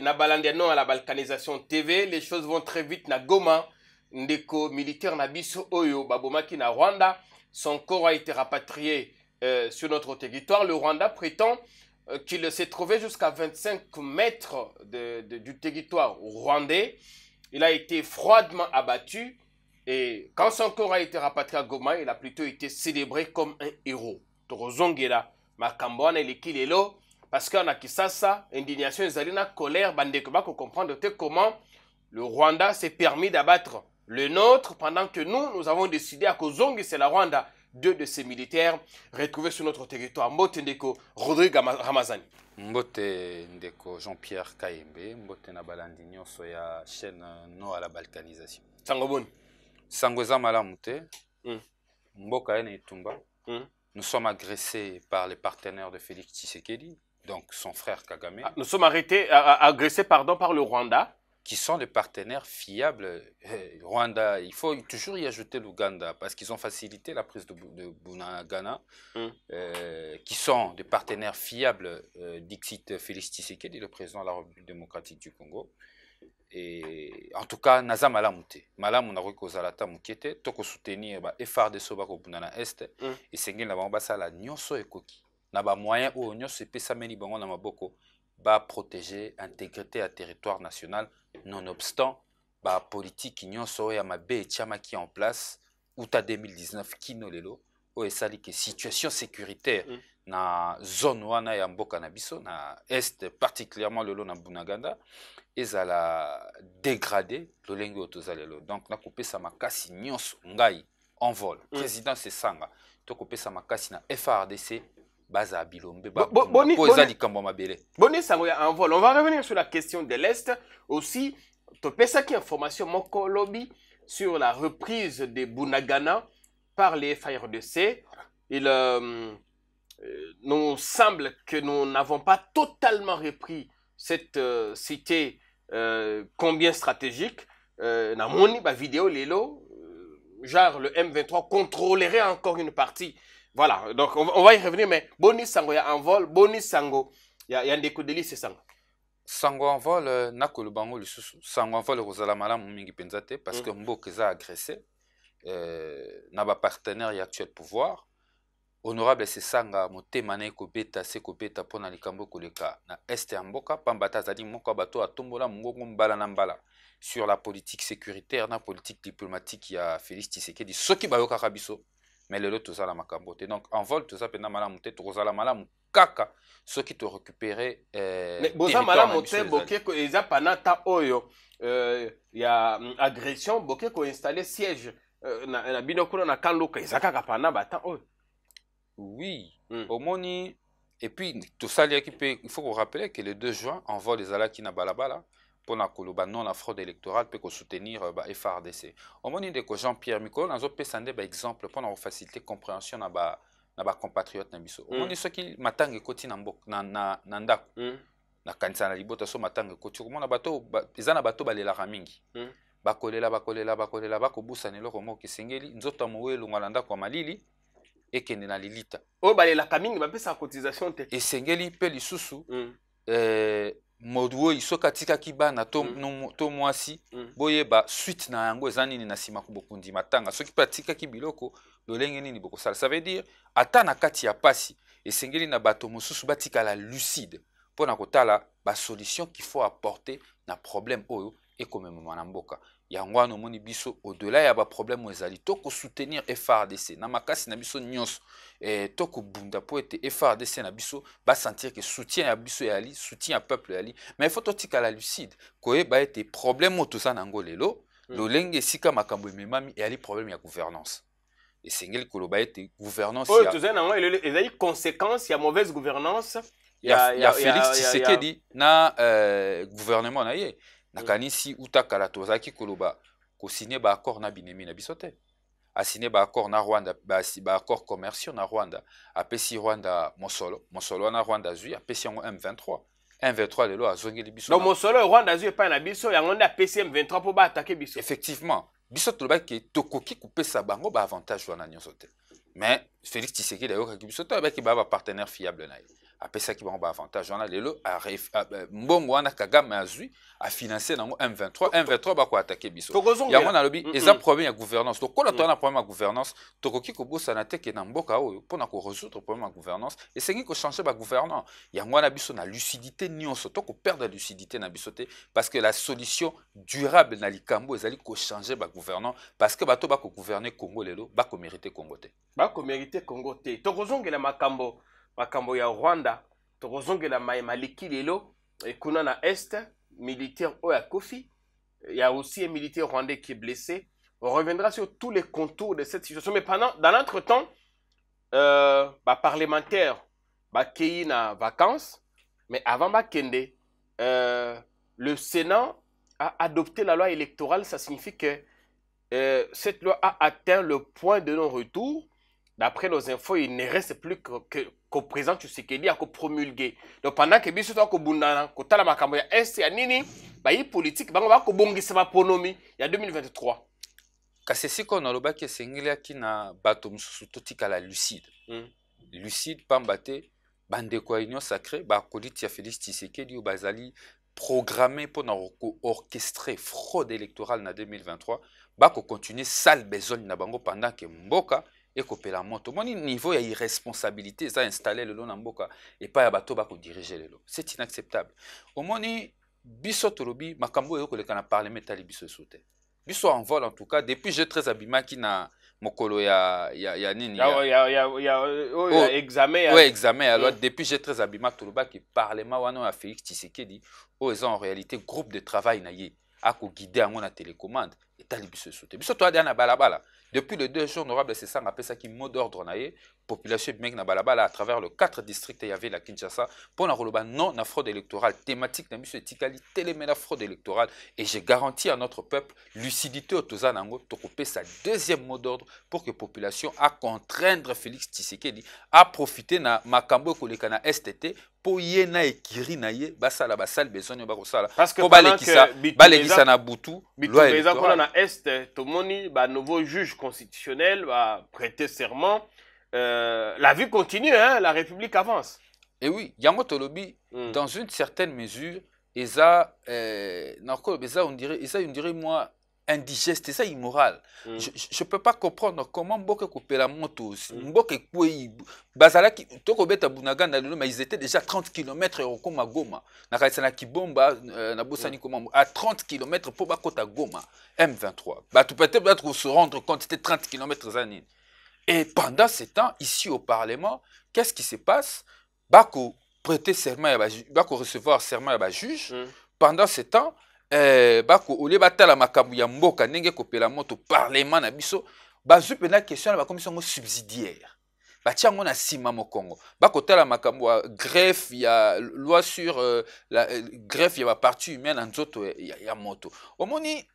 Nabalandiano à la balkanisation TV, les choses vont très vite na Goma. Ndeko militaire Nabiso Oyo, Babomaki na Rwanda. Son corps a été rapatrié sur notre territoire. Le Rwanda prétend qu'il s'est trouvé jusqu'à 25 mètres du territoire rwandais. Il a été froidement abattu. Et quand son corps a été rapatrié à Goma, il a plutôt été célébré comme un héros. Torozongela, Makambouane et Lekilelo. Parce qu'on a Kisasa, indignation, Zalina, colère, Bandekoma, qu'on comprendre comment le Rwanda s'est permis d'abattre le nôtre pendant que nous avons décidé à Kozongi, c'est la Rwanda, deux de ses militaires retrouvés sur notre territoire. Mbote Ndeko, Rodrigue Ramazani. Mbote Ndeko, Jean-Pierre Kayembe, Mbote Nabalandi Nyonso ya chaîne No à la balkanisation. Sangobon. Sangweza Malamute, Mboka Ene Tumba. Nous sommes agressés par les partenaires de Félix Tshisekedi, donc son frère Kagame. Ah, nous sommes agressés par le Rwanda. Qui sont les partenaires fiables. Rwanda, il faut toujours y ajouter l'Ouganda, parce qu'ils ont facilité la prise de Bunagana, qui sont des partenaires fiables d'Ixit Félix Tshisekedi, le président de la République démocratique du Congo. Et en tout cas, naza malamute. Malamu na reko zalata mukete, toko soutenir ba FARDC bako bunana est, et sengel na bamba sala nyonso ekoki. Na ba moyen o nyonso pesa meni bango na maboko ba protéger intégrité à territoire national, nonobstant ba politique nyonso ya mabe chama qui en place outa 2019 kino lelo o esali que situation sécuritaire na zone wana ya mboka na biso na est particulièrement lelo na Bunaganda ezala dégradé lolenge otozalelo. Donc na kopesa makasi nyonso ngai en vol président Sesanga to kopesa makasi na FARDC baza bilombe ba poza likambo mabele. Boni sango ya en vol. On va revenir sur la question de l'Est aussi. Topesa qui information moko lobby sur la reprise de Bunagana par les FARDC. Il nous semble que nous n'avons pas totalement repris cette cité combien stratégique. Na moni ba vidéo lelo genre le M23 contrôlerait encore une partie. Voilà, donc on va y revenir, mais Boni Sango ya en vol, Boni Sango ya ndeko deli c'est Sango. Sango en vol nakolo bango lisusu. Sango en vol rozala malamu mingi penzate parce que mboka za agressé na ba partenaire ya actuel pouvoir. Honorable Sesanga motemane kobeta se kobeta pona likambo koleka na est ya mboka pambata zali moko bato atombola mongongo mbala na mbala sur la politique sécuritaire na politique diplomatique ya Félix Tshisekedi soki bayoka kabiso. Mais le lot la makambote. Donc en vol tout ça pena malamu te tozala malamu kaka ceux qui te récupérer mais boza malamu te boké ko eza panata oyo ya agression boké ko installer siège na binokolo na kanluka ezaka kapana bata oyo. Oui, omoni et puis tout ça il faut vous rappeler que le 2 juin en vol les alaki na balabala pour la koloba non la fraude électorale peut soutenir FARDC. Au moment de Jean-Pierre Mikolo, nous avons fait un exemple pour faciliter la compréhension de nos compatriotes. Au moment de ceux qui m'attendent koti na ndako, na kanisa na libota so m'attendent koti. Au moment bateau, ils ont bateau balé la ramingi. Bakolela bakobusa ne loko mo kisengeli nzoto mowe lungwalanda kwa malili ekende na lilita. Oh balé la kamingi ba pesa cotisation te. Et sengeli pe lisusu Modwo isoka tika kibana to mwasi boye ba suite na yango ezani ni na sima kubokundi matanga soki patika kibiloko lolenge nini bokosala. Ça veut dire ata na kati ya pasi esengeli na bato mosusu batika la lucide pona kotala ba solution qu'il faut apporter na problème oyo ekomema na mboka yango ano moni biso au-delà ya ba problème ezali to ko soutenir FARDC na makasi na biso nyonso to ko bunda po ete FARDC na biso ba sentir que soutien ya biso ya li soutien ya peuple ya li mais il faut totika la lucide ko e ba ete problème oto sa nango lelo lolenge sika makambo ememami ya li problème ya gouvernance et sengeli ko ba ete gouvernance ya to za nango ezali conséquence ya mauvaise gouvernance ya Félix Tshisekedi na gouvernement na ye nakanisi utakala tozaki koloba ko signer ba accord na binemi na bisote a signer ba accord na Rwanda ba accord commerciaux na Rwanda apesi Rwanda mosolo na Rwanda zui apesi yango M23 lelo azongeli biso donc mosolo Rwanda zui pa na biso yango nda apesi M23 po ba attaquer biso effectivement biso toloba ke tokoki kopesa bango ba avantage wana nyonso te mais Félix Tshisekedi ayoka ki biso to ba ki ba partenaire fiable na ye apesaki bango ba avantage wana lelo mbongo wana Kagame azui a financer nango M23 bako attaquer biso yango na lobi eza problème ya gouvernance donc kola to na problème ya gouvernance tokoki ko bosa na teke na mboka oyo pona ko résoudre problème ya gouvernance et sengi ko changer ba gouvernant yango na biso na lucidité nyonso to ko perdre lucidité na biso te parce que la solution durable na likambo ezali ko changer ba gouvernant parce que bato bako gouverner Congo lelo bako mériter Congo te bako mériter Congo te tokozongela makambo ya Rwanda tokozongela maliki lelo kuna na est militaire oya Kofi, il y a aussi un militaire rwandais qui est blessé. On reviendra sur tous les contours de cette situation mais dans l'entretemps parlementaire qui na vacances mais avant Bakende le Sénat a adopté la loi électorale. Ça signifie que cette loi a atteint le point de non-retour. D'après nos infos, il ne reste plus qu'au président Tshisekedi à promulguer. Donc pendant que biso to ko bundana ko tala makambo ya est ya nini, ba yi politique bango ba ko bongisa ba ponomi ya 2023. Kasi siko na loba ke sengeli ki na bato mususu totika la lucide. Lucide pambate bande ko union sacrée ba koliti ya Félix Tshisekedi ou bazali programmé pour orchestrer fraude électorale na 2023, ba ko continuer sale besogne na bango pendant que mboka et couper la moto. Mon niveau, il y a irresponsabilité, ça installé le long d'amboka et pas à bateau bako diriger le long. C'est inacceptable. Au moni biso tolobi makambo yo ko le kana parler metali biso sauter. Biso en vol en tout cas depuis j'ai très abima qui na mokolo ya nini ya examen ouais examen alors depuis j'ai très abima toloba qui parlement wana a Félix Tshisekedi ils ont en réalité groupe de travail na ye a ko guider à mon télécommande et tali biso sauter. Biso to ada na balabala. Depuis les 2 jours, honorable, c'est ça, on appelle ça qui mot d'ordre, population mec na balabala à travers les 4 districts, il y avait la Kinshasa, pour la roloba non la fraude électorale, thématique na mission éthicale, télémé la fraude électorale, et j'ai garanti à notre peuple lucidité au Tozanango, to couper sa deuxième mot d'ordre pour que la population a contraindre Félix Tshisekedi à profiter na makambo kolekana STT pour yena ekiri na ye basala basal besoin ba kosala pour balekisa na butu loi électorale na est tomoni ba nouveau juge constitutionnel va prêter serment. La vie continue, hein, la République avance. Et oui, Yango Tolobi, dans une certaine mesure, on dirait moi indigeste, c'est ça immoral. Je ne peux pas comprendre comment Mboke coupe la moto. Mboke Kouei, Bazalaki, Tokobeta Bunaganda, mais ils étaient déjà 30 km au Koma Goma. Nakaisana Kibomba, Nabosani Komambo, à 30 km pour Bakota Goma, M23. Bah, tu peux peut-être se rendre compte, c'était 30 km années. Et pendant ce temps, ici au Parlement, qu'est-ce qui se passe? Bako prêter serment, Bako recevoir serment à juge. Pendant ce temps, Bako ole batala makambu ya mboka ndenge kopela moto Parlement na biso, bazu pena question na commission subsidiaire. Batiango na sima mokongo. Bako tala makambu ya greffe ya loi sur la greffe ya partie humaine en nzoto ya moto. Omoni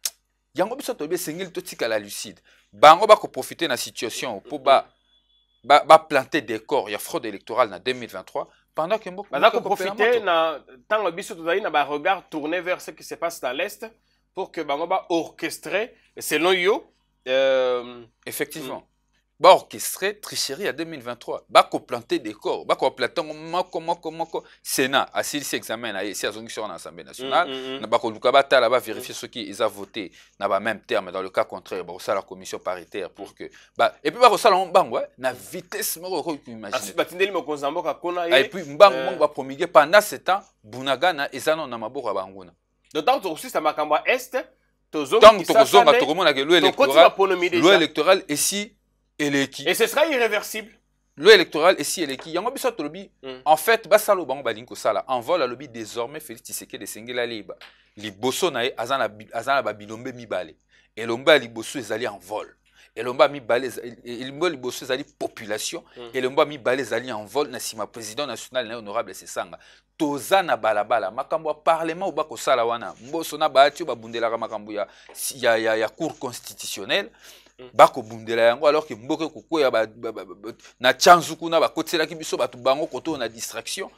yango biso tobe sengeli totika la lucide. Bango bako profiter na situation pour planter des corps, il y a fraude électorale en 2023 pendant que Mboka bako profiter na tant biso tozali na ba regard tourné vers ce qui se passe dans l'est pour que bango ba orchestrer selon yo effectivement ba orchestrer tricherie à 2023 bako planter des corps bako planter moko Sénat asili si examen na ici azongi sur l'Assemblée nationale na bako luka bata là ba vérifier ceux qui ils a voté na ba même terme dans le cas contraire ba ça la commission paritaire pour que et puis bako ça la bango na vitesse moko imaginer batindeli mokonza mboka kona et puis bango ba promulguer pendant ce temps Bunagana ezano na maboko banguna d'autant que aussi ça makamba est tozonga tokomona que loi électorale ici et ce sera irréversible. Loi électorale et si elle est qui yango biso tolobi en fait basalo bango balinko sala envol à lobby désormais Félix Tshisekedi de sengela liba liboso na azana ba bilombe mibale et lomba liboso ezali en vol et lomba mibale ilmbo liboso ezali population et lomba mibale ezali en vol na sima président national na honorable Sesanga tozana balabala makambo parlement ou bako sala wana mboso na baatio babundela makambo ya cour constitutionnelle bako bundela yango alors que mboke kokoya na chanzu kuna bakotela ki biso batu bango koto na distraction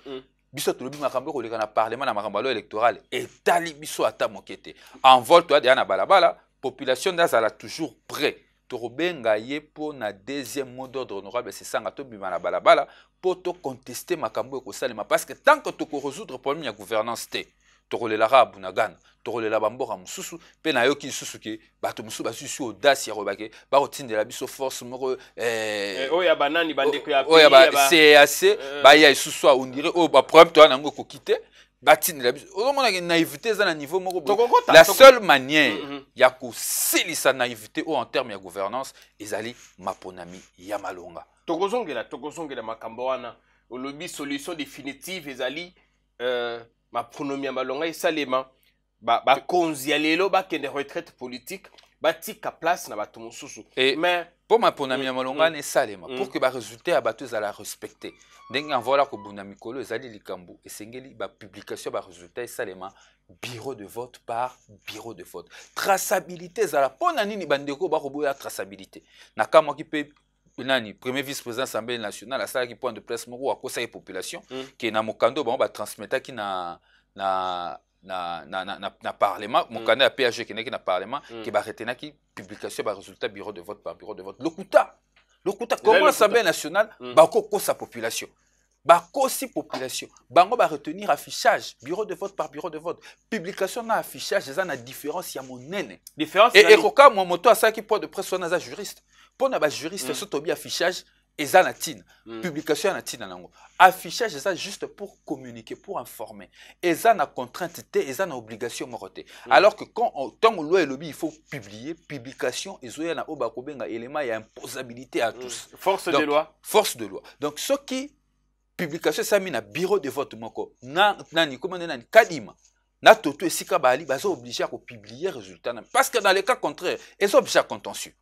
biso tolobi makambo ko leka na parlement na makambo électoral et tali biso ata mokete en vol to na balabala population d'azala toujours prêt torobenga ye po na deuxième mot d'ordre honorable c'est ça ngato bima na balabala po to contester makambo ko salema parce que tant que to ko résoudre problème ya gouvernance té tokolela Bunagana tokolela bamboka mususu pe na yoki susu ke bato mususu basusu audace ya robake ba kotindela biso force moko oya banani bandeko ya oya ba CAC ba ya susu on dirait o ba problème to nango ko quitter batindela biso omona ke naïveté za na niveau moko la seule manière ya ko silisa naïveté en termes ya gouvernance ezali maponami ya malonga tokozongela makambo wana olobi solution définitive ezali ma pronomie ya malonga esalema bakonzi ya lelo bakende retraite politique batika place na bato mosusu mais pour ma pronomie ya malonga esalema pour que ba résultat ya bato ezala respecté ndenge envola ko buna mikolo ezali likambo esengeli ba publication ba résultat esalema bureau de vote par bureau de vote traçabilité ezala pona nini bandeko ba koboya traçabilité na kama ki pe nani premier vice-président Assemblée nationale asala ki point de presse moko akosa population qui na mokando ba transmettre ki na parlement mokanda ya PAG qui na parlement qui ba retenir ki publication ba résultat bureau de vote par bureau de vote lokuta comment l'Assemblée nationale ba kosa population bakosi population bango ba retenir affichage bureau de vote par bureau de vote publication na affichage eza na différence ya monene différence et koka mo moto asala ki point de presse wana za juriste pona ba juriste so tobi affichage eza na tina publication na tina nango affichage eza juste pour communiquer pour informer eza na contrainte te eza na obligation morote alors que quand tant loi lobby il faut publier publication ezoya na oba kobenga élément ya imposabilité à tous force de loi donc ce qui publication ça mis na bureau de vote moko nani comment nani kadima na toto esika bali bazo obligé à publier résultat parce que dans les cas contraires ils sont obligés à contentieux.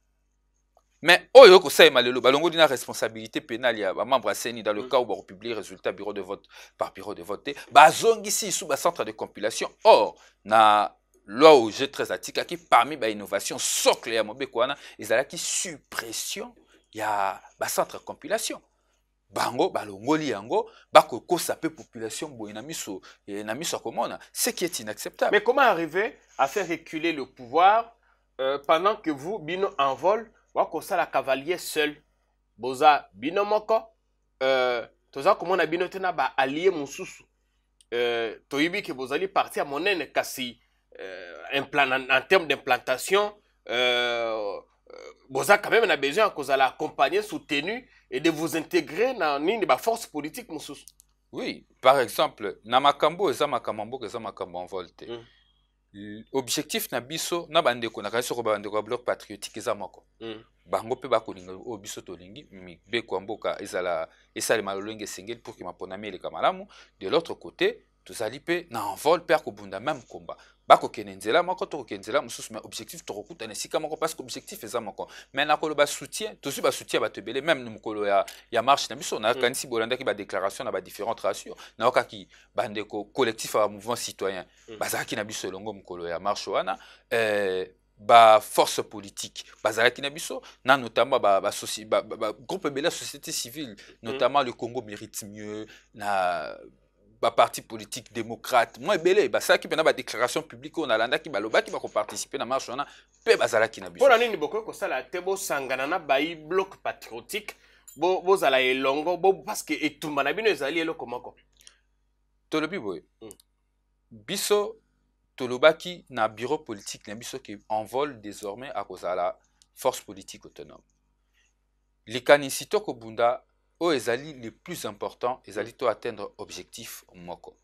Mais oyo ko sa malelo balongo dina responsabilité pénale ya ba membre CENI dans le cas où ba publier résultat bureau de vote par bureau de vote bazongi si sous ba centre de compilation or na loi au G13 atika qui parmi ba innovation socle ya mobeko wana ezalaki suppression ya ba centre de compilation bango balongoli yango bako kosa pe population boye na miso komona ce qui est inacceptable. Mais comment arriver à faire reculer le pouvoir pendant que vous bino en vol wakosa la cavalier seul boza bino moko toza komona bino tena ba allié mususu toyibi ke bozali parti à monene kasi en termes d'implantation boza quand même na besoin que vous allez accompagner soutenu et de vous intégrer dans une ba force politique mususu. Oui, par exemple na makambo eza makambo eza makambo en volte. Objectif na biso na bandeko na kanso ko bandeko bloc patriotique eza moko bango pe bakolinga o biso tolingi mi be ko mboka ezala esale malolenge sengel pour que maponami ele kamalamu de l'autre côté tozali pe na envol per ko bunda même combat bako kenenzela moko to kenzela mususu mais objectif to kokuta na sika moko parce que objectif eza moko mais na ko ba soutien to su ba soutien ba tebele même na mukolo ya marche na biso na kanisi bolanda ki ba déclaration na ba différentes rassures na okaki bandeko collectif à mouvement citoyen bazaki na biso longo mukolo ya marche wana ba force politique bazalaki na biso na notamment ba groupe de la société civile notamment le Congo mérite mieux na ba parti politique démocrate moi belé ba ça qui pena ba déclaration publique on alanda ki baloba ki ba ko participer na marche wana pe bazalaki na biso pour nini boko ko sala te bo sangana na ba bloc patriotique bo zala elongo bo parce que etumba na bino ezali eloko moko tolobi boy biso tolobaki na bureau politique na biso qui envole désormais à cause de la force politique autonome likanisito ko bunda o ezali le plus important ezali to atteindre objectif moko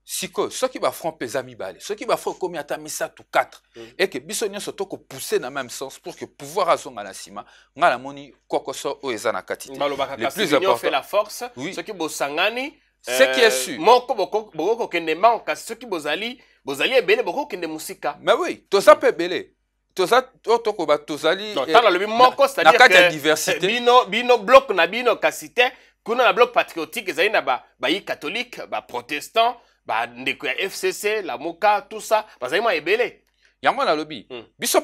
siko ceux qui va front pesami balé ceux qui va front comme ata misatu 4 et que biso nyonso to ko pousser dans même sens pour que pouvoir azonga na sima ngala moni kokoso o ezana katite le plus important fait la force ceux qui bosangani ce qui est sûr moko boko kende manka ceux qui bozali ebele boko kende musika mais oui to ça peut belé toza toko ba tozali tala le moko c'est-à-dire que diversité bino bloc na bino kasite kuna na bloc patriotique ezali na ba yi catholique ba protestant ba ndeko ya FCC la Moka tout ça bazali ma ebele yango na lobi biso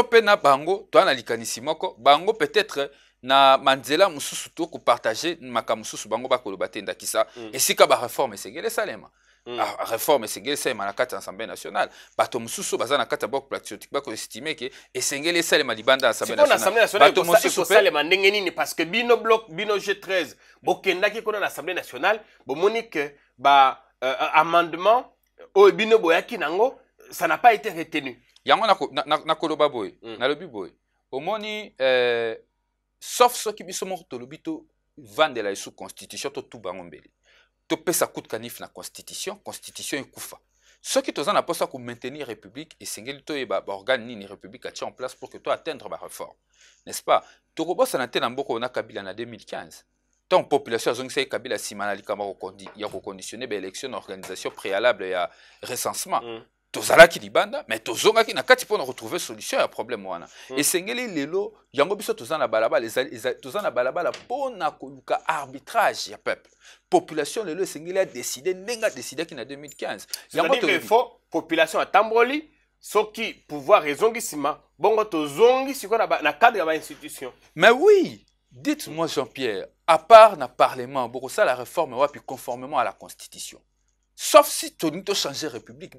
pe na bango to na likanisi moko bango peut-être na manzela mususu to ko partager makam mususu bango ba koloba tenda kisa esika ba réforme segele salema réforme esengeli esalema na kati ya assemblée nationale bato mosusu baza na kati ya bloc patriotique bakoestime ke esengeli esalema libanda ya assemblée nationale bato mosusu ekosalema ndenge nini parce que bino bloc bino G13 bokendaki kuna na assemblée nationale bomoni ke ba amendement oyo bino boyaki nango ça n'a pas été retenu yango nakoloba boye nalobi boye omoni sauf soki biso moko tolobi to vandela sous constitution to tout bango mbeli to pesa coup de canif na constitution ekufa soki toza na posa ko maintenir république esengeli to yeba ba organe nini république atia en place pour que to atteindre ba réforme n'est-ce pas to kobosa na te na mboko na Kabila na 2015 tant population azongisa Kabila simana likamba ya ko conditionner ba élection organisation préalable ya recensement tozalaki libanda mais tozongaki na kati pona retrouver solution ya problème wana esengeli lelo yango biso tozana balabala tozana balabala pona koluka arbitrage ya peuple population lelo esengeli a décider ndenga décider ki na 2015 yango il faut population atamboli soki pouvoir ezongisima bongo tozongi siko na cadre ya ba institution. Mais oui, dites-moi Jean-Pierre, à part na parlement boko ça la réforme wapi conformément à la constitution. Sauf si tu as changé la République,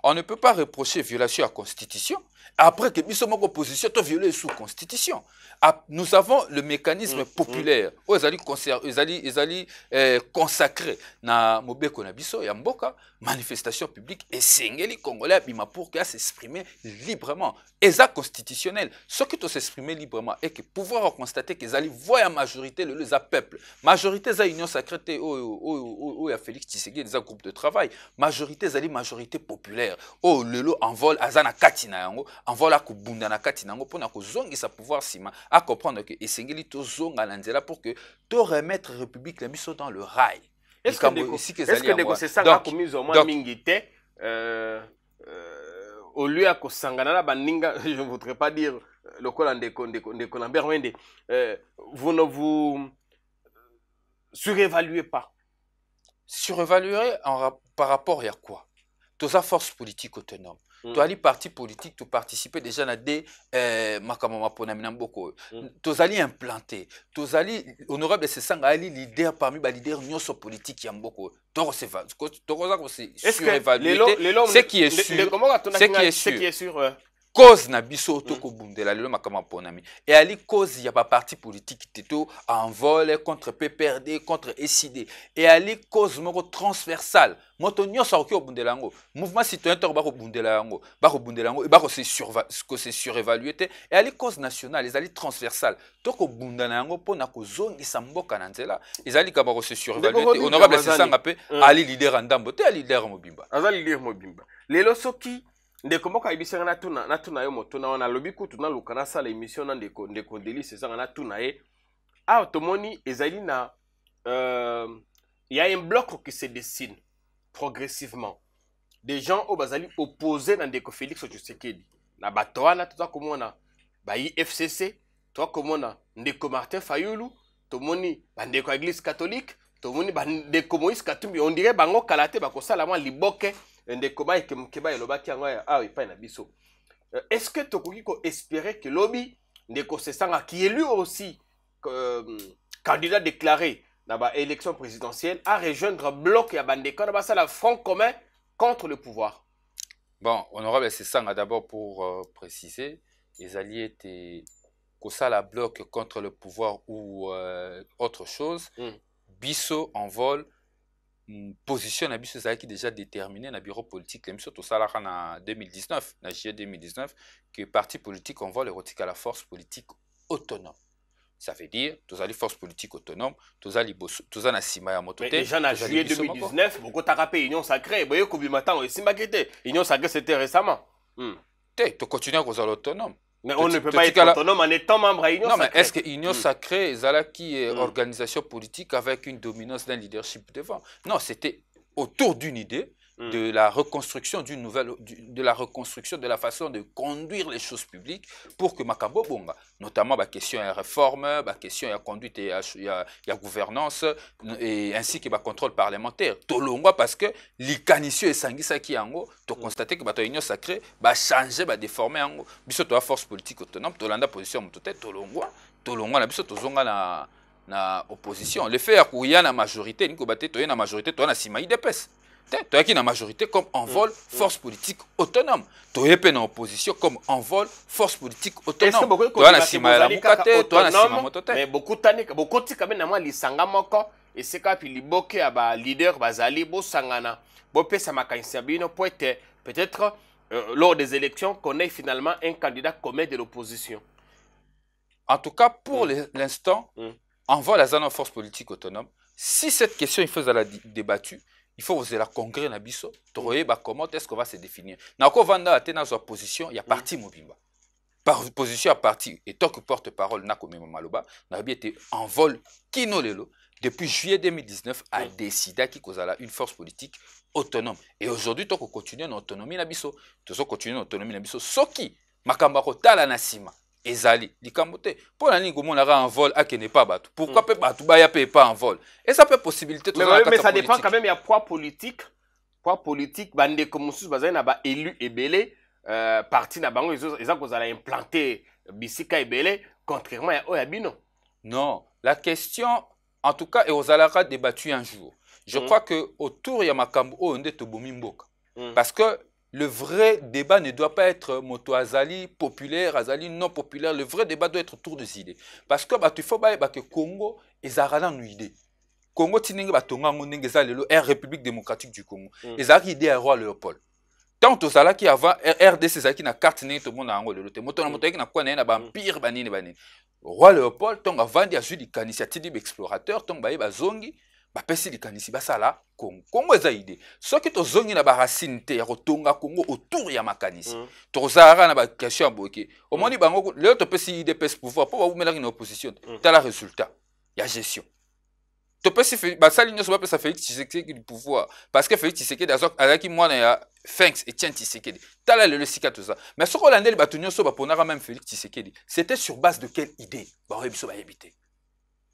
on ne peut pas reprocher violation à la Constitution. Après que Bissomoko position, tu as violé sous Constitution. Nous avons le mécanisme populaire. Ils allaient consacrer na Mobeko na Bisso et Mboka, manifestation publique et Sengeli Congolais pour qu'ils s'exprimer librement. Et ça constitutionnel. Ce qui doit s'exprimer librement et que pouvoir constater qu'ils allaient voir la majorité, le peuple. Majorité, c'est l'union sacrée, où il y a Félix Tshisekedi, des groupes de travail. Majorité, c'est la majorité populaire. Oh, lelo envol azana katina yango, envol a kubunda na katina yango pour na kozongi sa pouvoir sima à comprendre que esengeli to zonga nanzela pour que to remettre République la biso dans le rail. Est-ce que c'est ça qu'a commis au moins mingite au lieu à kosangana la baninga, je ne voudrais pas dire le col de Lambert Wende, vous ne vous surévaluez pas. Surévaluer par rapport à quoi? Tous les forces politiques autonomes. Tous les partis politiques, tu participes déjà à des tous les implantés. Tous les honorables, c'est ça, les leaders parmi les leaders politiques qui ont beaucoup. Est-ce que ce qui est sûr, cause na biso toko bundela lelo makama ponami et ali cause ya ba parti politique teto envol contre PPRD contre SID et ali cause moko transversale moto nyoso ko bundela ngo mouvement citoyen to ba ko bundela ngo et ba ko se surévaluer te et ali cause nationale les ali transversale toko bundana ngo pona ko zongisa mboka na nzela ezali ka ba ko se surévaluer honorable c'est ça ngape ali leader ndambo te ali leader mobimba azali leader mobimba lelo soki ndeko moko ayebisanga na tuna yo moto na wana lobi kutu na luka na sala émission na ndeko Delis ezanga na tuna ye tomoni ezali na y a un bloc qui se dessine progressivement des gens au bazali opposés na ndeko Félix Tshisekedi na bato wana toza komona ba IFCC toza komona ndeko Martin Fayulu tomoni bandeko église catholique tomoni bandeko Moïse Katumbi on dirait bango kalate bakosala mwa liboke. Est-ce que tu peux espérer que lobby qui est lui aussi candidat déclaré dans l'élection présidentielle à rejoindre bloc et à bandeko dans le front commun contre le pouvoir? Bon, honorable, c'est ça d'abord pour préciser, les alliés étaient ça la bloc contre le pouvoir ou autre chose. Bisso en vol. Position na biso qui déjà déterminé na bureau politique même surtout ça là en 2019 na juillet 2019 que parti politique on va le retirer à la force politique autonome. Ça veut dire tous les forces politiques autonomes tous les boss tous na sima ya moto te déjà en juillet 2019 beaucoup t'a rappelé union sacrée boye ko bimata o sima kete union sacrée c'était récemment tu continues à causer autonome. Mais on ne peut pas être autonome en étant membre à Union Sacrée. Non, mais est-ce que Union Sacrée, qui est organisation politique avec une dominance d'un leadership devant? Non, c'était autour d'une idée de la reconstruction d'une nouvelle, de la reconstruction de la façon de conduire les choses publiques pour que Makambo Bonga, notamment la question de réforme, la question de conduite et de gouvernance, et ainsi que le contrôle parlementaire. Tolongwa parce que l'Ikanisio et Sangisa qui ango, tu constates que la Union Sacrée va changer, va déformer ango. Biso to force politique autonome, Tolanda position motote, Tolongwa na biso tozonga na opposition. Le fait qu'il y a la majorité, ni ko baté to na majorité, to na sima idepes. Toi qui na majorité comme envol force politique autonome. Toi qui na opposition comme envol force politique autonome. Toi na sima la mukate, toi na sima motote. Mais beaucoup tika même na moi lisanga moko et c'est quand puis liboke aba leader bazali bo sangana. Bo pesa makanisi bino peut-être lors des élections qu'on ait finalement un candidat commun de l'opposition. En tout cas pour l'instant, envol la zone force politique autonome. Si cette question il faut la débattue, il faut oser la congrès na biso, comment est-ce qu'on va se définir. Na ko vanda atena zo position, il y a parti mobimba. Par position à parti et tant que porte-parole na ko mema maloba, na bien été envol kino lelo depuis juillet 2019 a décidé qu'il kozala une force politique autonome. Et aujourd'hui tant qu'on continue notre autonomie na biso, tozo continuer notre autonomie na biso soki makamba ko tala na sima. Ezali, likambote. Pour la ligne, on a un vol à qui n'est pas battu. Pourquoi peut battu, bah pas en vol. Et ça peut possibilité. Mais ça dépend quand même. Il y a poids politique, bande comme sous bazin n'a pas élu et belé, parti n'a pas ils ont vous allez implanter bisika et belé contrairement à Oyabino. Non, la question, en tout cas, et aux alara débattu un jour. Je crois que autour il y a makambo on est au bomimboka. Parce que le vrai débat ne doit pas être moto azali populaire, azali non populaire. Le vrai débat doit être autour des idées. Parce que tu faut que Congo est une idée. Congo tininga batonga ngonenge za lelo République démocratique du Congo. Ezaki idée à roi Léopold. Tant aux ala qui avant RDC zaki na carte ne to mona ngo lelo te moto na moto na kwa na ba empire banini banini. Roi Léopold tonga vandi azuli kanisiatidi explorateur tonga ba zongi. Bapesi likanisi basala Congo. Congo eza idée. Ce qui tozongi na ba racine te ya kotonga Congo autour ya makanisi. Tozara na ba question boké. Au moins bango le topesi IDPS pouvoir pour ba umela na opposition. Tala résultat. Ya gestion. Topesi basali nyoso bapesa Félix Tshisekedi du pouvoir parce que Félix Tshisekedi azaki mwana ya Félix Etienne Tshisekedi. Tala le sika tout ça. Mais ce qu'on a ndeli batu nyoso ba ponara même Félix Tshisekedi. C'était sur base de quelle idée? Ba rebiso ba yebité.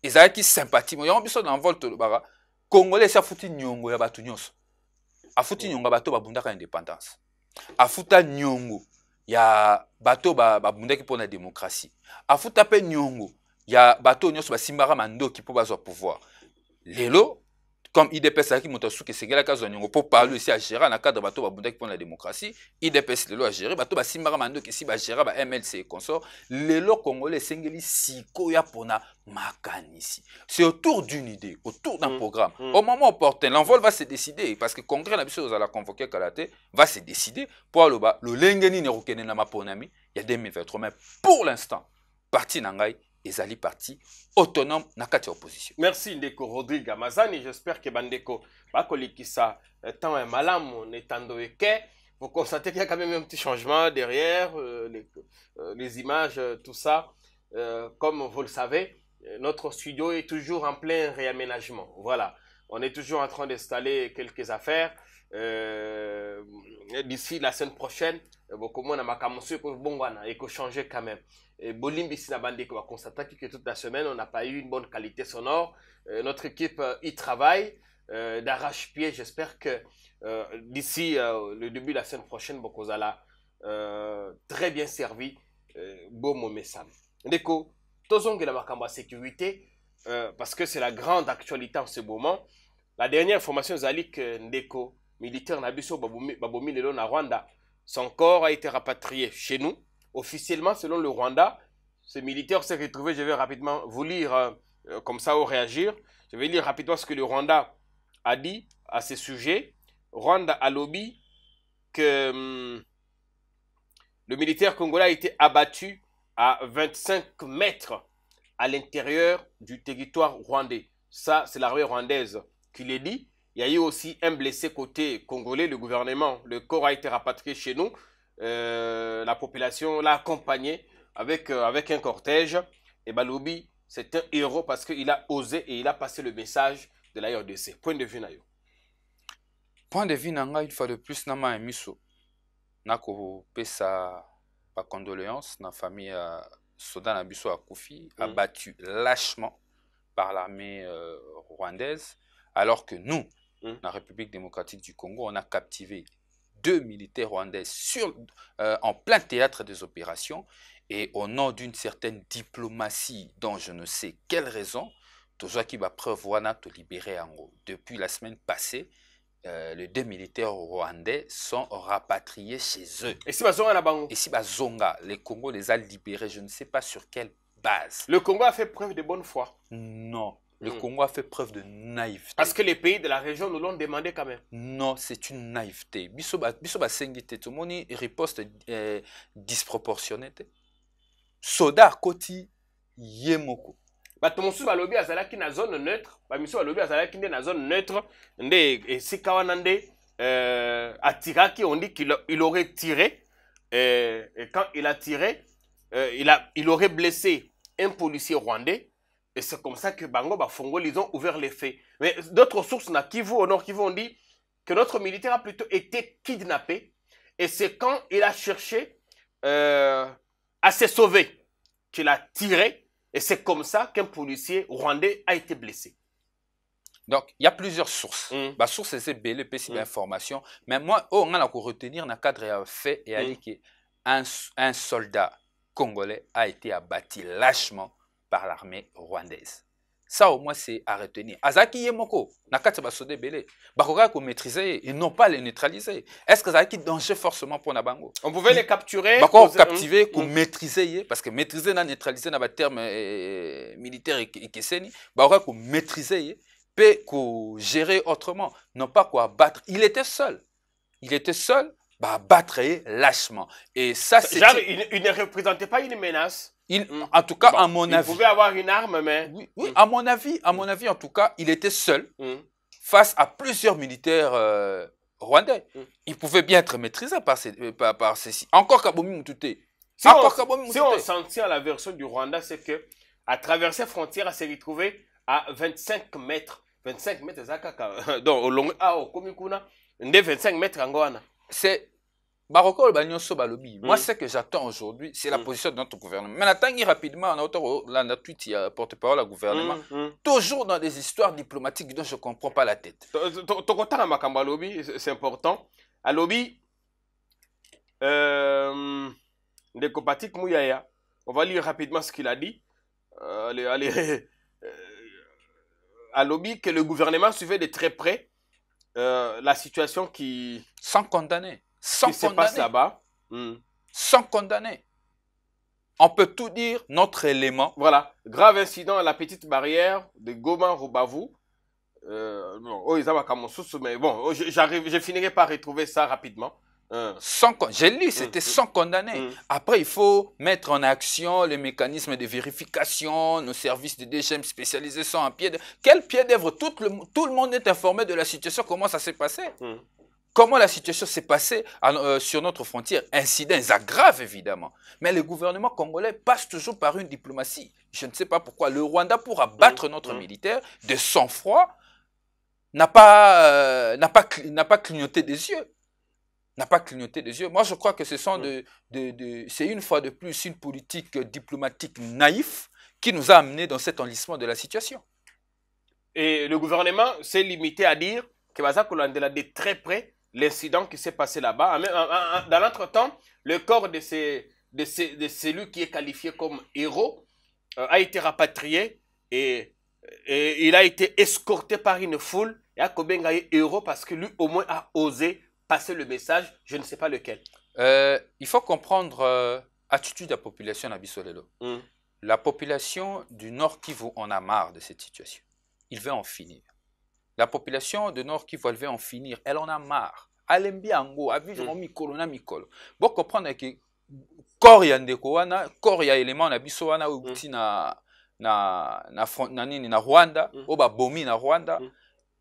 Ezalaki sympathie. Mo yango biso na envol to bara Congolais sa futi nyongo ya batu nyonso. Afuti nyongo bato babundaka indépendance. Afuta nyongo ya bato babundaki pour la démocratie. Afuta pe nyongo ya bato nyonso basimbaka mandoki pour bazwa pouvoir. Lelo comme IDPS qui monte sous que c'est la case nyongo pour parler ici à gérer dans cadre bato babundaki pour la démocratie. IDPS lelo a gérer bato basimbaka mandoki si ba gérer ba MLC et consort. Lelo Congolais sengeli siko ya pona makanisi. C'est autour d'une idée, autour d'un programme. Au moment opportun, l'envol va se décider parce que le congrès n'a pas la convoquer Kalate va se décider pour le bas le lengeni ne reconnaît na maponami il y a 2023 mais pour l'instant parti nangai ezali parti autonome na kati opposition. Merci Ndeko Rodrigue Amazani, j'espère que Bandeko bakolikisa tant un malam n'étando que vous constatez qu'il y a quand même un petit changement derrière les images tout ça comme vous le savez. Notre studio est toujours en plein réaménagement. Voilà, on est toujours en train d'installer quelques affaires. D'ici la semaine prochaine, beaucoup de gens et changer quand même. Bolimbi Sinabande va constater que toute la semaine, on n'a pas eu une bonne qualité sonore. Notre équipe y travaille d'arrache-pied. J'espère que d'ici le début de la semaine prochaine, beaucoup de très bien servi. Bon message. Ndeko, tozonge la makamba sécurité parce que c'est la grande actualité en ce moment. La dernière information zali que Ndeko militaire Nabiso Babomi Lelo na Rwanda, son corps a été rapatrié chez nous officiellement selon le Rwanda. Ce militaire s'est retrouvé, je vais rapidement vous lire comme ça ou réagir. Je vais lire rapidement ce que le Rwanda a dit à ce sujet. Rwanda a lobby que le militaire congolais a été abattu à 25 mètres à l'intérieur du territoire rwandais. Ça, c'est l'armée rwandaise qui l'a dit. Il y a eu aussi un blessé côté congolais, le gouvernement. Le corps a été rapatrié chez nous. La population l'a accompagné avec un cortège. Et Balobi, c'est un héros parce qu'il a osé et il a passé le message de la RDC. Point de vue, Nayo. Point de vue, Nanga, une fois de plus, Nama et Miso. Nako pesa par condoléances, la famille Sodan Abisso a Koufi, abattu lâchement par l'armée rwandaise, alors que nous, la République démocratique du Congo, on a captivé 2 militaires rwandais en plein théâtre des opérations, et au nom d'une certaine diplomatie dont je ne sais quelle raison, Tozoaki va preuve wana te libérer en gros. Depuis la semaine passée, les 2 militaires rwandais sont rapatriés chez eux. Et si Bazonga na bango? Et si Bazonga, les Congo les a libérés, je ne sais pas sur quelle base. Le Congo a fait preuve de bonne foi. Non. Le Congo a fait preuve de naïveté. Parce que les pays de la région nous l'ont demandé quand même. Non, c'est une naïveté. Bisoba sengite tout moni riposte disproportionnée. Soda koti yemoko. Bato mosusu balobi azalaki na zone neutre, ba miso balobi azalaki nde na zone neutre, nde esika wana nde atiraki, on dit qu'il aurait tiré et quand il a tiré, il aurait blessé un policier rwandais. Et c'est comme ça que Bango Bafongol, ils ont ouvert les faits. Mais d'autres sources, na Kivu, au nord Kivu, ont dit que notre militaire a plutôt été kidnappé. Et c'est quand il a cherché à se sauver qu'il a tiré. Et c'est comme ça qu'un policier rwandais a été blessé. Donc, il y a plusieurs sources. La source, c'est belle, c'est l'information. Mais moi, on a retenir dans le cadre de fait et aller qu'un soldat congolais a été abattu lâchement par l'armée rwandaise. Ça, au moins, c'est à retenir. Azaki Yemoko, Nakati Basode Bele, Bakoga qu'on maîtriser et non pas les neutraliser. Est-ce que Azaki danger forcément pour Nabango? On pouvait les capturer. Bako captiver, qu'on maîtriser, parce que maîtriser, neutraliser, n'a pas terme militaire et Kesseni, Bakoga qu'on maîtriser, peut qu'on gérer autrement, non pas quoi battre. Il était seul. Il était seul, bah battre lâchement. Et ça, c'est. Il ne représentait pas une menace. En tout cas, à mon avis. Il pouvait avoir une arme, mais. Oui, à mon avis, en tout cas, il était seul face à plusieurs militaires rwandais. Il pouvait bien être maîtrisé par ceci. Encore Kabomi Moutouté. Si on s'en tient à la version du Rwanda, c'est que à traverser frontière, à se retrouver à 25 mètres. 25 mètres, donc au long, au Komikuna, 25 mètres en Goana. C'est. Moi, ce que j'attends aujourd'hui, c'est la position de notre gouvernement. Mais attends rapidement, on a tweet, il y a porte-parole au gouvernement. Toujours dans des histoires diplomatiques dont je ne comprends pas la tête. C'est important. À lobby, on va lire rapidement ce qu'il a dit. À lobby, que le gouvernement suivait de très près la situation qui. Sans condamner. Sans se passe là-bas. Sans condamner. On peut tout dire, notre élément. Voilà. Grave incident à la petite barrière de Goma-Rubavu. Mais bon, je finirai par retrouver ça rapidement. J'ai lu, c'était sans condamner. Après, il faut mettre en action les mécanismes de vérification, nos services de DGM spécialisés sont en pied d'œuvre. Quel pied d'œuvre? Tout le monde est informé de la situation, comment ça s'est passé. Comment la situation s'est passée sur notre frontière? Incidents aggraves, évidemment. Mais le gouvernement congolais passe toujours par une diplomatie. Je ne sais pas pourquoi. Le Rwanda, pour abattre notre militaire, de sang-froid, n'a pas clignoté des yeux. N'a pas clignoté des yeux. Moi, je crois que ce sont c'est une fois de plus une politique diplomatique naïve qui nous a amenés dans cet enlissement de la situation. Et le gouvernement s'est limité à dire que Baza Kolandela de très près l'incident qui s'est passé là-bas. Dans l'entretemps, le corps de celui qui est qualifié comme héros a été rapatrié et il a été escorté par une foule. Et Akobenga est héros parce que lui au moins a osé passer le message, je ne sais pas lequel. Il faut comprendre l'attitude de la population à Bissolelo. La population du Nord Kivu en a marre de cette situation. Il veut en finir. La population de Nord Kivu, elle veut en finir. Elle en a marre. Elle aime bien Ango, à vivre en mikolo, na mikolo. Bon, comprendre que corps ya ndeko wana, corps ya élément na biso wana outi na Rwanda, oba bomi na Rwanda,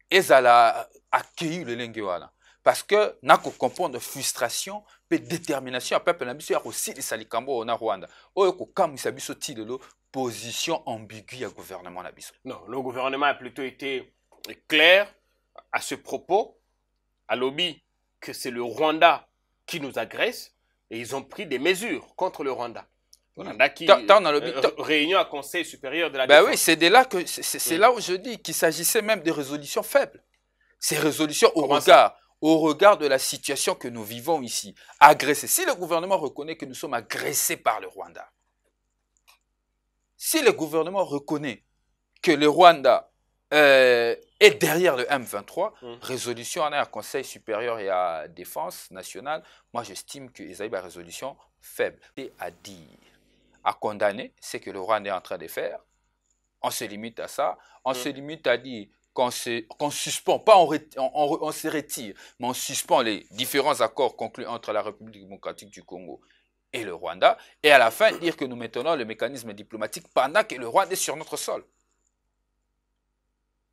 ezala accueillir le lenge wana. Parce que n'a qu'on comprendre frustration et détermination à peuple na biso ya aussi de salikambo na Rwanda. Oyo ko kamisa biso ti de position ambiguë à gouvernement na biso. Non, le gouvernement a plutôt été clair à ce propos, à lobby, que c'est le Rwanda qui nous agresse et ils ont pris des mesures contre le Rwanda. Rwanda qui réunion à Conseil supérieur de la défense. Oui, c'est là où je dis qu'il s'agissait même de résolutions faibles. Ces résolutions au regard de la situation que nous vivons ici, agressés. Si le gouvernement reconnaît que nous sommes agressés par le Rwanda, si le gouvernement reconnaît que le Rwanda Et derrière le M23, résolution en un Conseil supérieur et à défense nationale, moi j'estime que les résolution faible. Et à dire, à condamner ce que le Rwanda est en train de faire, on se limite à ça, on se limite à dire qu'on suspend, pas on se retire, mais on suspend les différents accords conclus entre la République démocratique du Congo et le Rwanda, et à la fin dire que nous maintenons le mécanisme diplomatique pendant que le Rwanda est sur notre sol.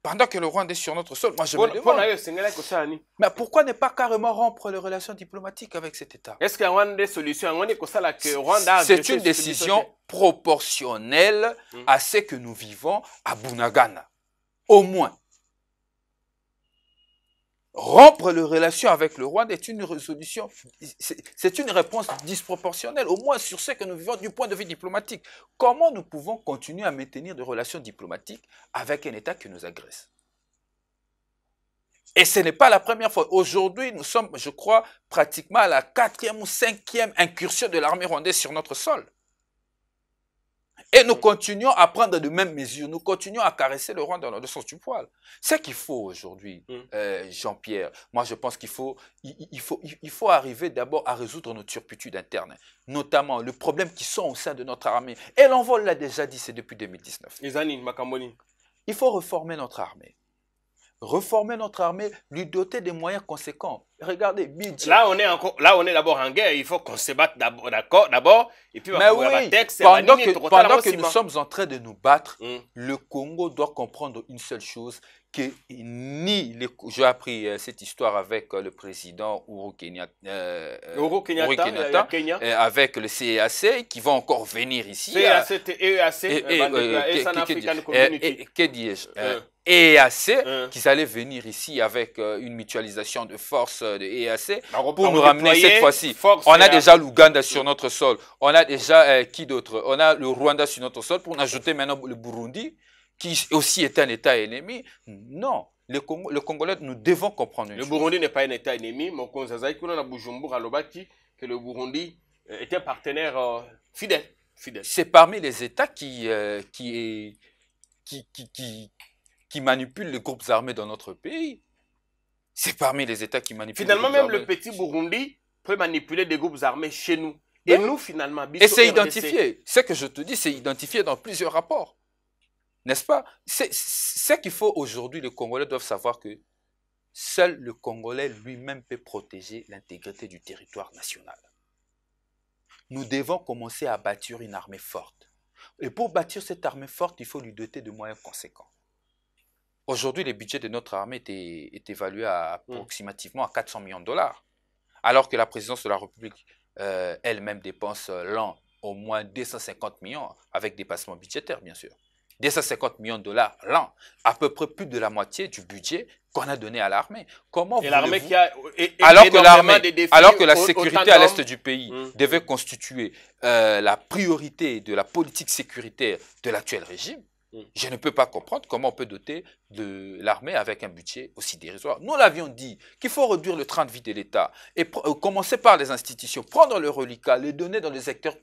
Pendant que le Rwanda est sur notre sol, moi je me demande, mais pourquoi ne pas carrément rompre les relations diplomatiques avec cet État? Est-ce qu'il y a des solutions? C'est une décision proportionnelle à ce que nous vivons à Bunagana. Au moins. Rompre les relations avec le Rwanda est une résolution, c'est une réponse disproportionnelle, au moins sur ce que nous vivons du point de vue diplomatique. Comment nous pouvons continuer à maintenir des relations diplomatiques avec un État qui nous agresse? Et ce n'est pas la première fois. Aujourd'hui, nous sommes, je crois, pratiquement à la 4e ou 5e incursion de l'armée rwandaise sur notre sol. Et nous continuons à prendre de mêmes mesures, nous continuons à caresser le Rwanda dans le sens du poil. Ce qu'il faut aujourd'hui, Jean-Pierre, moi je pense qu'il faut arriver d'abord à résoudre nos turpitudes internes, notamment le problème qui sont au sein de notre armée. Et l'envol l'a déjà dit, c'est depuis 2019. Il faut reformer notre armée. Reformer notre armée, lui doter des moyens conséquents. Regardez, budget. Là, on est d'abord en guerre. Il faut qu'on se batte d'abord. Et puis, mais oui, pendant que nous sommes en train de nous battre, le Congo doit comprendre une seule chose, que j'ai appris cette histoire avec le président Uhuru Kenyatta, avec le CEAC, qui va encore venir ici. Que dis-je EAC, qui allaient venir ici avec une mutualisation de forces de EAC pour nous ramener cette fois-ci. On a déjà l'Ouganda sur notre sol, on a déjà qui d'autre? On a le Rwanda sur notre sol, pour en ajouter maintenant le Burundi, qui aussi est un État ennemi. Non, le Congolais, nous devons comprendre une chose. Le Burundi n'est pas un État ennemi, mais on a que le Burundi est un partenaire fidèle. C'est parmi les États qui manipulent les groupes armés dans notre pays. C'est parmi les États qui manipulent. Finalement, même le petit Burundi peut manipuler des groupes armés chez nous. Et nous, finalement, et c'est identifié. Ce que je te dis, c'est identifié dans plusieurs rapports. N'est-ce pas? C'est ce qu'il faut aujourd'hui. Les Congolais doivent savoir que seul le Congolais lui-même peut protéger l'intégrité du territoire national. Nous devons commencer à bâtir une armée forte. Et pour bâtir cette armée forte, il faut lui doter de moyens conséquents. Aujourd'hui, le budget de notre armée est évalué à approximativement à 400 millions de dollars. Alors que la présidence de la République elle-même dépense l'an au moins 250 millions, avec dépassement budgétaire, bien sûr. 250 millions de dollars l'an, à peu près plus de la moitié du budget qu'on a donné à l'armée. Comment l'armée qui a alors que la sécurité à l'est du pays devait constituer la priorité de la politique sécuritaire de l'actuel régime, je ne peux pas comprendre comment on peut doter de l'armée avec un budget aussi dérisoire. Nous l'avions dit qu'il faut réduire le train de vie de l'État et commencer par les institutions, prendre le reliquat, les donner dans les secteurs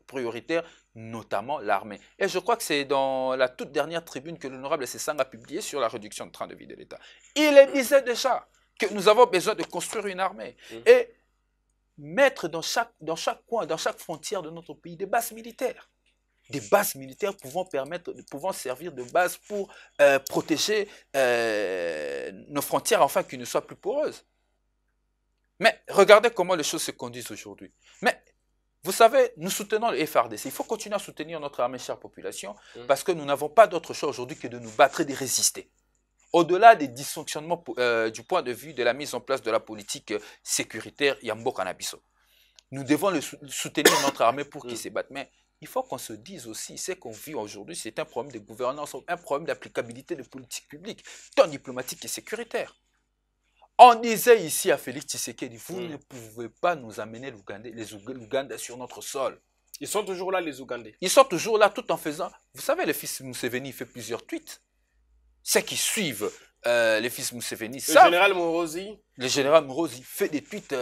prioritaires, notamment l'armée. Et je crois que c'est dans la toute dernière tribune que l'honorable Sessang a publié sur la réduction de train de vie de l'État. Il disait déjà que nous avons besoin de construire une armée et mettre dans chaque coin, dans chaque frontière de notre pays des bases militaires. Des bases militaires pouvant servir de base pour protéger nos frontières afin qu'elles ne soient plus poreuses. Mais regardez comment les choses se conduisent aujourd'hui. Mais vous savez, nous soutenons le FARDC. Il faut continuer à soutenir notre armée, chère population, parce que nous n'avons pas d'autre choix aujourd'hui que de nous battre et de résister. Au-delà des dysfonctionnements du point de vue de la mise en place de la politique sécuritaire Yambo Canabiso, nous devons soutenir notre armée pour qu'ils se battent. Mais il faut qu'on se dise aussi, ce qu'on vit aujourd'hui, c'est un problème de gouvernance, un problème d'applicabilité de politique publique, tant diplomatique et sécuritaire. On disait ici à Félix Tshisekedi, vous ne pouvez pas nous amener les Ougandais sur notre sol. Ils sont toujours là, les Ougandais. Ils sont toujours là tout en faisant... Vous savez, le fils Museveni fait plusieurs tweets. Ceux qui suivent les fils Museveni savent. Le général Morosi fait des tweets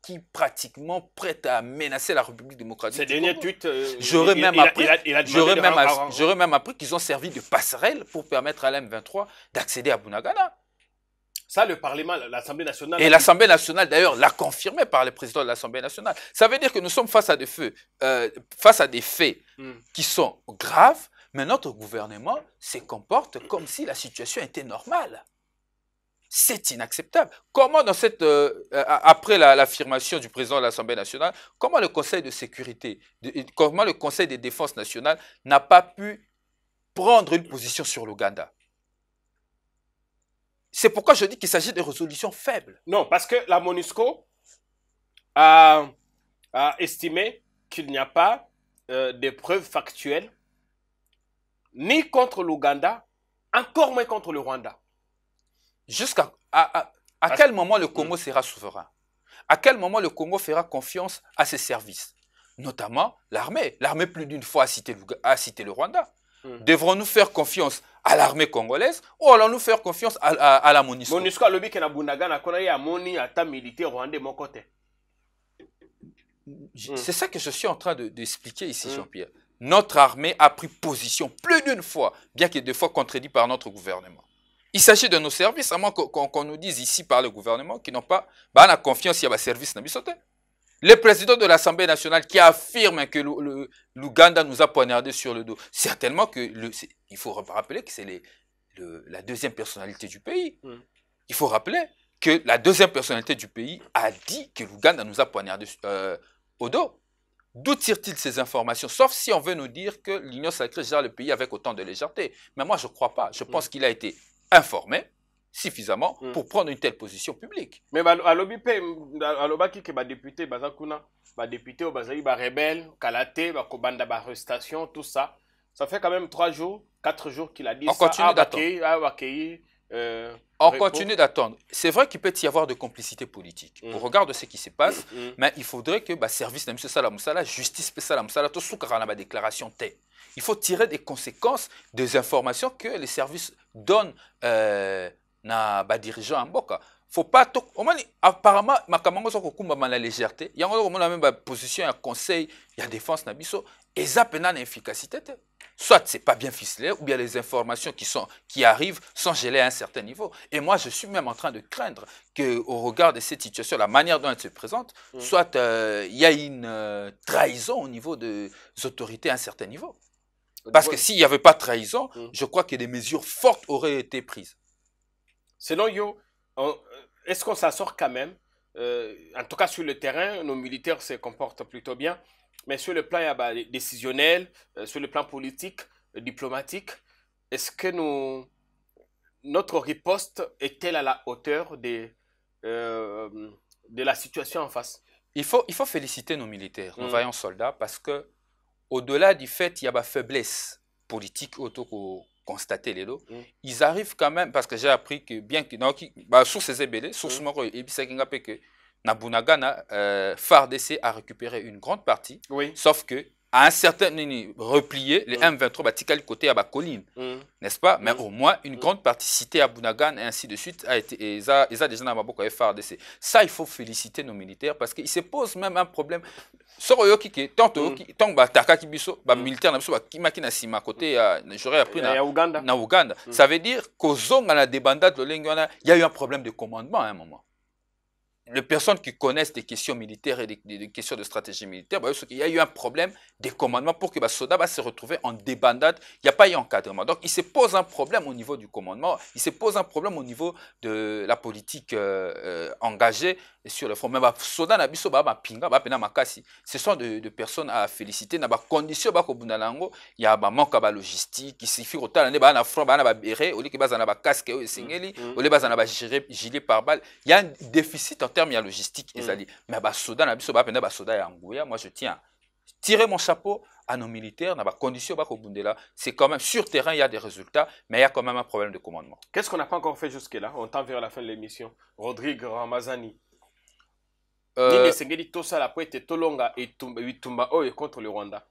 qui pratiquement prêtent à menacer la République démocratique. Ces derniers tweets, j'aurais même appris qu'ils ont servi de passerelle pour permettre à l'M23 d'accéder à Bunagana. Ça, le Parlement, l'Assemblée nationale... Et l'Assemblée nationale, d'ailleurs, l'a confirmé par le président de l'Assemblée nationale. Ça veut dire que nous sommes face à des faits qui sont graves, mais notre gouvernement se comporte comme si la situation était normale. C'est inacceptable. Comment dans cette, après l'affirmation du président de l'Assemblée nationale, comment le Conseil de sécurité, comment le Conseil de défense nationale n'a pas pu prendre une position sur l'Ouganda? C'est pourquoi je dis qu'il s'agit de résolutions faibles. Non, parce que la MONUSCO a estimé qu'il n'y a pas de preuves factuelles ni contre l'Ouganda, encore moins contre le Rwanda. Jusqu'à quel moment le Congo sera souverain? À quel moment le Congo fera confiance à ses services? Notamment l'armée. L'armée plus d'une fois a cité le Rwanda. Devrons-nous faire confiance à l'armée congolaise ou allons-nous faire confiance à la MONUSCO? MONUSCO a lobby que na Bunagana kona ya moni ata militaire rwandais mon côté. C'est ça que je suis en train d'expliquer ici, Jean-Pierre. Notre armée a pris position plus d'une fois, bien que des fois contredit par notre gouvernement. Il s'agit de nos services, à moins qu'on nous dise ici par le gouvernement qu'ils n'ont pas la confiance il y a un service na bisote. Le président de l'Assemblée nationale qui affirme que l'Ouganda nous a poignardé sur le dos. Certainement que, il faut rappeler que c'est la deuxième personnalité du pays. Il faut rappeler que la deuxième personnalité du pays a dit que l'Ouganda nous a poignardé au dos. D'où tire-t-il ces informations? Sauf si on veut nous dire que l'Union sacrée gère le pays avec autant de légèreté. Mais moi, je ne crois pas. Je pense qu'il a été informé suffisamment pour prendre une telle position publique. Mais alobaki que député bazakuna député au bazaï rebelle kalaté bakobanda arrestation tout ça, ça fait quand même 3 jours 4 jours qu'il a dit. On continue d'attendre. On continue d'attendre. C'est vrai qu'il peut y avoir de complicité politique. Au regard de ce qui se passe, mais il faudrait que service de M. Salamoussala, justice de Salamoussala, tout ce qu'on a déclaration T. Il faut tirer des conséquences des informations que les services donnent na dirigeant en boka. Faut pas tout. Apparemment, makamango so kokumba la légèreté. Il y a même position, un conseil, il y a défense na biso. Et ça pena efficacité. Soit c'est pas bien ficelé, ou bien les informations qui arrivent sont gelées à un certain niveau. Et moi, je suis même en train de craindre qu'au regard de cette situation, la manière dont elle se présente, soit il y a une trahison au niveau des autorités à un certain niveau. Parce que s'il n'y avait pas de trahison, je crois que des mesures fortes auraient été prises. Selon Yo, est-ce qu'on s'en sort quand même? En tout cas, sur le terrain, nos militaires se comportent plutôt bien. Mais sur le plan décisionnel, sur le plan politique, diplomatique, est-ce que notre riposte est-elle à la hauteur de la situation en face? Il faut féliciter nos militaires, nos vaillants soldats, parce que au-delà du fait qu'il y a une faiblesse politique constater les lots, ils arrivent quand même, parce que j'ai appris que bien que sur ces ébélés, sur ce moment, et puis que Bunagana, FARDC a récupéré une grande partie, sauf que à un certain replié, les M23 batikali côté à la colline, n'est-ce pas? Mais au moins une grande partie citée à Bunagana et ainsi de suite a été, et ça déjà dans ma boucle FARDC. Ça, il faut féliciter nos militaires parce qu'ils se posent même un problème. Tant bataka kibiso, militaire na biso qui na sima côté j'aurais appris na Uganda. Ça veut dire qu'aux zones à la débandade il y a eu un problème de commandement à un moment. Les personnes qui connaissent des questions militaires et des questions de stratégie militaire, il y a eu un problème de commandement pour que les soldats se retrouvent en débandade. Il n'y a pas eu encadrement. Donc, il se pose un problème au niveau du commandement. Il se pose un problème au niveau de la politique engagée sur le front. Mais les soldats, ce sont de personnes à féliciter. Dans les conditions, il y a un manque de logistique. Il suffit de faire un front, un béret, au lieu de faire un casque, au lieu de faire un gilet pare-balles. Il y a un déficit en termes de logistique. Mais les soldats, moi je tiens à tirer mon chapeau à nos militaires dans les conditions. C'est quand même sur terrain, il y a des résultats, mais il y a quand même un problème de commandement. Qu'est-ce qu'on n'a pas encore fait jusque-là? On tend vers la fin de l'émission. Rodrigue Ramazani. Contre le Rwanda.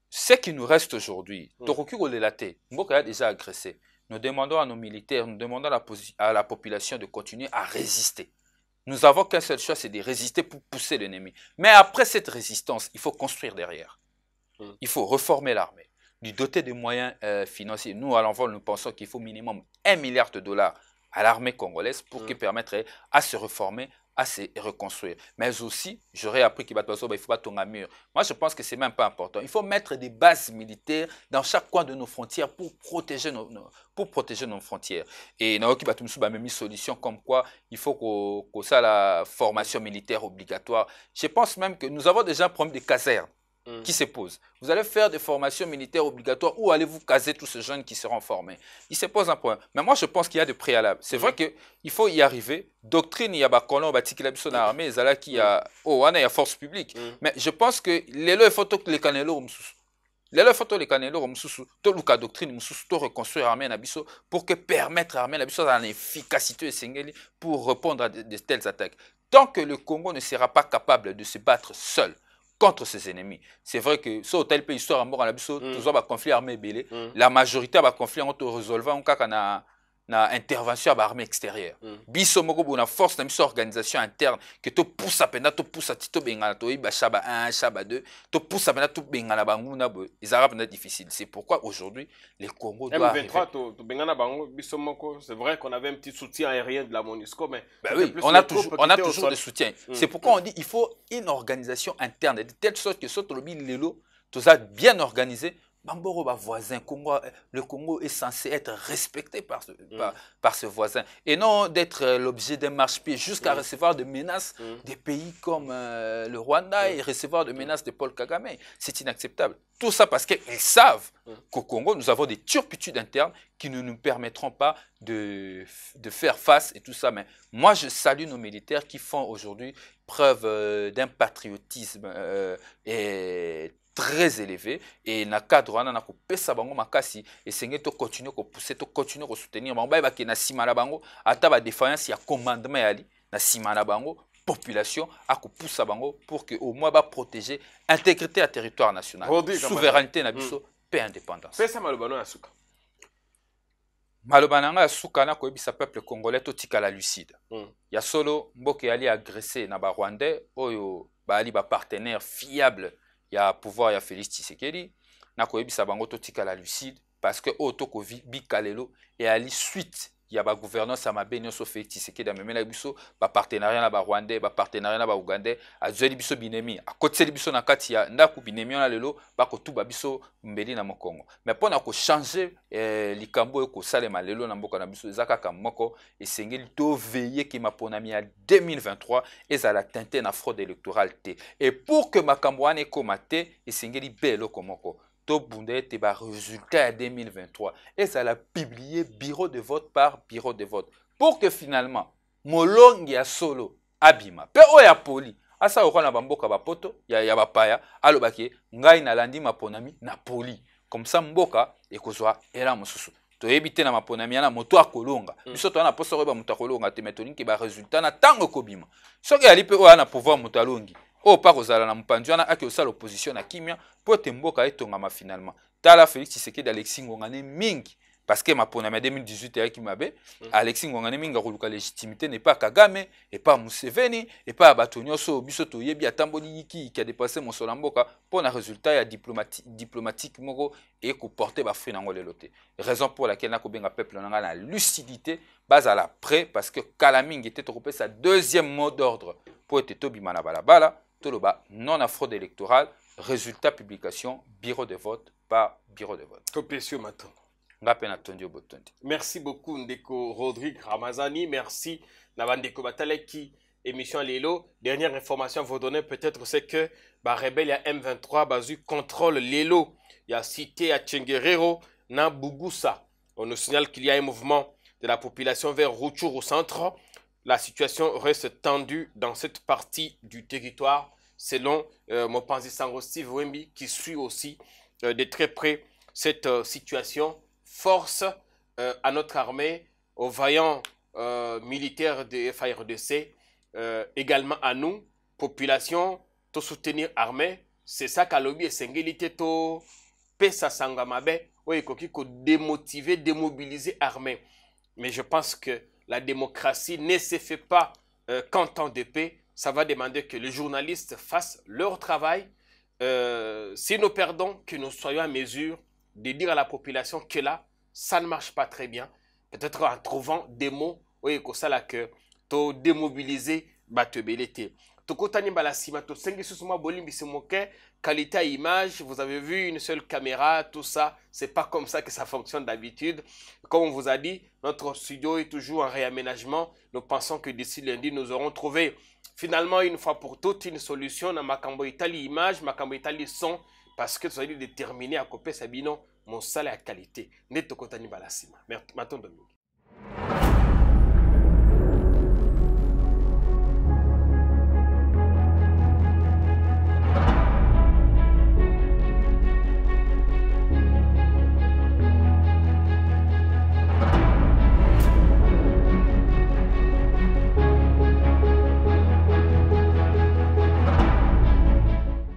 Ce qui nous reste aujourd'hui, Toroki Olelate, Mboka a déjà agressé. nous demandons à nos militaires, nous demandons à la population de continuer à résister. Nous n'avons qu'un seul choix, c'est de résister pour pousser l'ennemi. Mais après cette résistance, il faut construire derrière. Il faut reformer l'armée, lui doter de moyens financiers. Nous, à l'envol, nous pensons qu'il faut minimum 1 milliard de dollars à l'armée congolaise pour qu'elle permettrait à se reformer, à se reconstruire. Mais aussi, j'aurais appris qu'il ne faut pas tomber à mur. Moi, je pense que ce n'est même pas important. Il faut mettre des bases militaires dans chaque coin de nos frontières pour protéger nos frontières. Et nous avons mis une solution comme quoi il faut qu'on ait la formation militaire obligatoire. Je pense même que nous avons déjà un problème de casernes qui se pose. Vous allez faire des formations militaires obligatoires ou allez-vous caser tous ces jeunes qui seront formés? Il se pose un problème. Mais moi, je pense qu'il y a des préalables. C'est vrai qu'il faut y arriver. Doctrine, il y a colon, il armée, il y a force publique. Mais je pense que les lois, il faut que les canaux les photos les canaux tout le doctrine tout reconstruire l'armée pour que permettre l'armée en efficacité pour répondre à de telles attaques. Tant que le Congo ne sera pas capable de se battre seul contre ses ennemis. C'est vrai que sur tel pays histoire mort à toujours un conflit armé belé, la majorité va conflit entre résolvant en cas na intervention à l'armée extérieure. Biso moko bona force na miso organisation interne que to pousse à peine to pousse à tito bengana to iba shaba 1 shaba 2 to pousse à peine to bengana banguna bo les arabes na difficile. C'est pourquoi aujourd'hui les Congo doivent M23 to bengana bango biso moko, c'est vrai qu'on avait un petit soutien aérien de la MONUSCO mais oui, on a toujours des soutiens. C'est pourquoi on dit il faut une organisation interne de telle sorte que soit lelo tout ça bien organisé. Bamboro ba voisin, le Congo est censé être respecté par ce voisin et non d'être l'objet d'un marche-pied jusqu'à recevoir des menaces des pays comme le Rwanda et recevoir des menaces de Paul Kagame. C'est inacceptable. Tout ça parce qu'ils savent qu'au Congo, nous avons des turpitudes internes qui ne nous permettront pas de faire face et tout ça. Mais moi, je salue nos militaires qui font aujourd'hui preuve d'un patriotisme et très élevé et na cadre wana na ko pesa bango makasi et sengé to continuer ko pousser to continuer ko soutenir bango ba ki na sima na bango ata ba défaillance ya commandement yali na sima na bango population a ko poussa bango pour que au moins ba protéger intégrité à territoire national souveraineté na biso paix indépendance pesa malobano ya suka malobana nga suka na ko ebisa peuple congolais to tikala lucide ya solo mboke yali agressé na ba rwandais oyo ba ali ba partenaire fiable. Il y a pouvoir, il y a Félix Tshisekedi. Na koyebisa bango to tika lucide parce que auto ko bikalelo et à la suite il y a ba gouvernance à mabe nyonso Félix Tshisekedi a memela biso ba partenariat na ba Rwandais, ba partenariat na ba Ougandais, a zeli biso binemi, a koteli biso na kati ya ndaku binemi na lelo ba ko tuba biso mbeli na mokongo. Mais pona ko changer likambo ko salema lelo na mboka na biso ezaka ka moko esengeli to veiller que ma ponami à 2023 ezala teinté na fraude électorale te. Et pour que makambo ane komate esengeli belo komoko. Tobundete ba résultat à 2023 et ça l'a publié bureau de vote par bureau de vote pour que finalement molongi ya solo abima pe oya poli asa okona bamboka bapoto ya bapaya alobaki ngai nalandi maponami na poli comme ça mboka ekozwa era mosusu toyebi te na maponami na moto akolonga biso to na poso koyeba moto akolonga te mais tolingi ba résultat na tango kobima soki ali pe oya na pouvoir moto alongi o pa kozala na mopanzi wana ake osala opposition na kimia po te mboka etongama finalement tala Félix Tshisekedi Alexis Ngongane mingi parce que maponami 2018 ayaki mabe Alexis Ngongane mingi akoluka légitimité n'est pas Kagame et pas Museveni et pas bato nyonso biso toyebi atamboli yiki qui a dépassé mosolo mboka pour na résultat ya diplomatique moko et ko porter ba fruit nango lelo te raison pour laquelle na ko benga peuple nanga na lucidité base à la près parce que kala mingi était trompé sa deuxième mot d'ordre pour être tobima na balabala toloba non à fraude électorale. Résultat publication, bureau de vote par bureau de vote. Merci beaucoup Ndeko Rodrigue Ramazani. Merci Nabandeko Bataleki, émission Lelo. Dernière information à vous donner peut-être c'est que bah, rebelle ya M23 basu contrôle Lelo. Il y a cité à Tchenguerero, na Bugusa. On nous signale qu'il y a un mouvement de la population vers Rutshuru au centre. La situation reste tendue dans cette partie du territoire. Selon Mopanzi Sango Steve Wembi, qui suit aussi de très près cette situation, force à notre armée, aux vaillants militaires de FARDC, également à nous, population, de soutenir l'armée. C'est ça qu'à l'objet Sengelite to Pesa Sangamabe, oui, qui démotiver, démobiliser armée. Mais je pense que la démocratie ne se fait pas qu'en temps de paix. Ça va demander que les journalistes fassent leur travail. Si nous perdons, que nous soyons en mesure de dire à la population que là, ça ne marche pas très bien. Peut-être en trouvant des mots, oui, comme ça là que tu démobiliser, te belete. Tokotani balasima, to sengi susuma bolimbi simoke, qualité à image, vous avez vu une seule caméra, tout ça, c'est pas comme ça que ça fonctionne d'habitude. Comme on vous a dit, notre studio est toujours en réaménagement. Nous pensons que d'ici lundi, nous aurons trouvé finalement une fois pour toutes une solution dans Makambo Italie image, Makambo Italie son, parce que vous allez déterminer à copier Sabino mon salaire à qualité. Neto Kotani balasima. Maintenant, Dominique.